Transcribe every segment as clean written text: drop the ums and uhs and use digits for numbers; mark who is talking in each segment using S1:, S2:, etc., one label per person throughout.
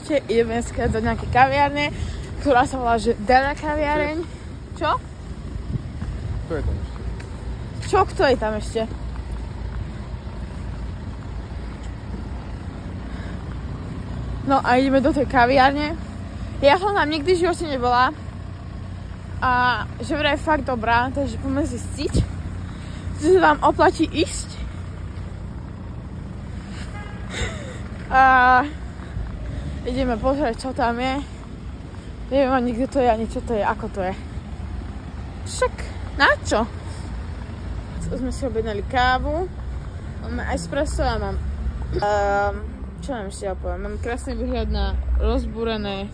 S1: Ideme dneska do nejakej kaviárne, ktorá sa volá, že Dada kaviareň. Čo?
S2: Kto je tam ešte?
S1: Čo? Kto je tam ešte? No a ideme do tej kaviárne. Ja som tam nikdy v živote nebola. A že vraj je fakt dobrá, takže poďme zistiť, že sa tam oplatí ísť. A ideme pozrieť, čo tam je. Neviem ani, kde to je, ani čo to je, ako to je. Však, na čo? Sme si objednali kávu. Máme espresso a mám... čo nám ešte opoviem? Mám krásny výhľad na rozbúrené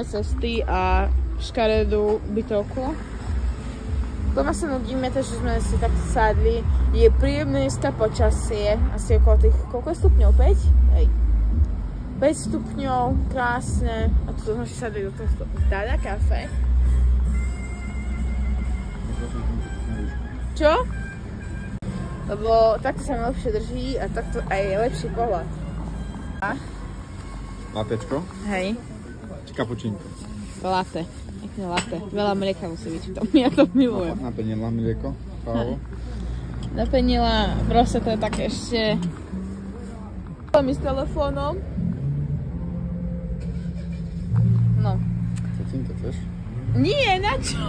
S1: cesty a škaredú bytovku. Doma sa nudíme, takže sme si takto sadli. Je príjemné dneska počasie, asi okolo tých, koľko stupňov? 5? Hej. 5 stupňov, krásne. A tu sme si sadli do tohto Dada kafe. Čo? Lebo takto sa mi lepšie drží a takto aj je lepší pohľad.
S2: Latečko?
S1: Hej.
S2: Či kapučínko?
S1: Latte. Pekne latte. Veľa mlieka musí byť v tom, ja to milujem.
S2: Napenila mlieko, kávu.
S1: Napenila, proste to je také ešte... mi s telefónom. No.
S2: Co tým to chceš?
S1: Nie, na čo?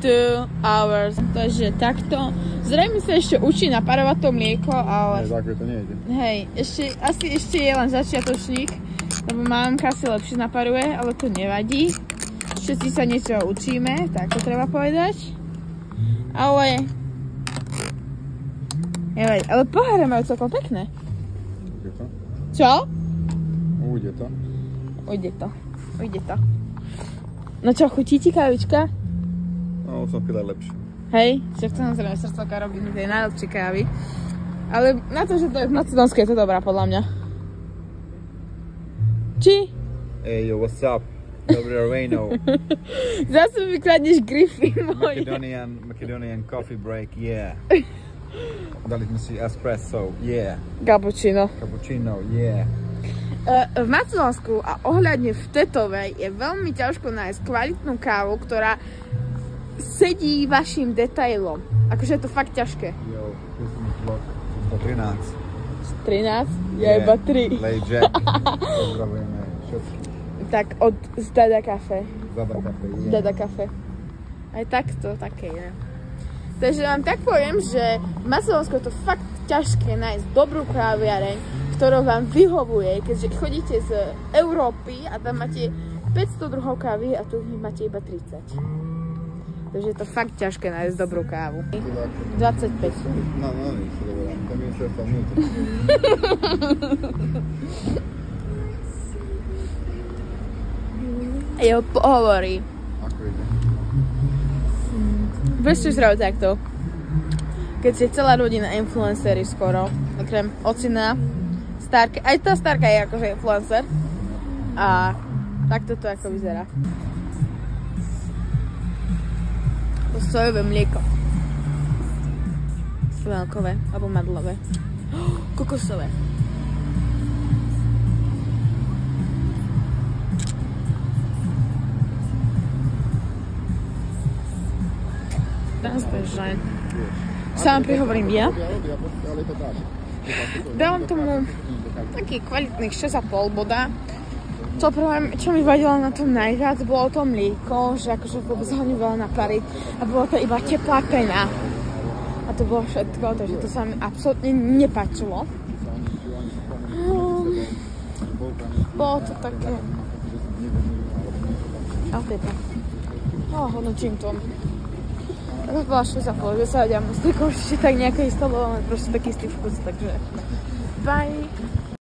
S1: 2 hours. Takže takto. Zrejme sa ešte učí naparovať to mlieko, ale...
S2: Nie, takové to nejde.
S1: Hej, asi ešte je len začiatočník, lebo mamka si lepšie naparuje, ale to nevadí. Všetci sa niečo učíme, tak to treba povedať. Ale... nevadí, ale poháre majú celkom pekné.
S2: Ujde to?
S1: Čo?
S2: Ujde to.
S1: Ujde to. No čo, chutí ti kávička?
S2: No, som chvíľa lepšie.
S1: Hej, však samozrejme srdcovka robí mi tej najlepšie kávy. Ale na to, že to je v Macedónsku, je to dobrá podľa mňa. Či?
S2: Hey, yo, what's up? Dobrý Reno.
S1: Zase mi kladneš grify moje.
S2: Macedonian coffee break, yeah. Dali sme si espresso, yeah.
S1: Cappuccino.
S2: Cappuccino, yeah.
S1: V Macedónsku a ohľadne v Tetovej je veľmi ťažko nájsť kvalitnú kávu, ktorá sedí vašim detailom. Akože je to fakt ťažké.
S2: Jo, tu som vlog 113.
S1: 13? Ja iba 3.
S2: Lej Jack. Pozdravujeme všetky.
S1: Tak od z Dada Cafe.
S2: Dada Cafe, yeah.
S1: Dada Cafe. Aj takto, také je. Takže vám tak poviem, že v Macedónsku je to fakt ťažké nájsť dobrú káviareň, ktorá vám vyhovuje, keďže chodíte z Európy a tam máte 500 druhov kávy a tu máte iba 30. Takže je to fakt ťažké nájsť dobrú kávu. 25.
S2: No, nie sa dobrá. Tam je šéfa vnútri.
S1: Jo, pohovorí.
S2: Ako ide?
S1: Prečo zdravo takto? Keď si celá rodina influencery skoro, okrem ocina, Starka, aj tá Starka je akože influencer. A takto to ako vyzerá. To sojové mlieko. Svelkové, alebo madlové. Kokosové. Teraz bežne. Sám prihovorím ja. Dávam tomu taký kvalitných 6,5 boda. To prvé, čo mi vadilo na tom najviac, bolo to mlieko, že akože vôbec ho nevedela napariť a bolo to iba teplá pena. A to bolo všetko, takže to sa mi absolútne nepáčilo. Bolo to také... A teda. Hodnotím to. To bola 6,5, že sa vedem s takým určite tak nejaké isto, bolo proste taký istý vkus, takže... Bye!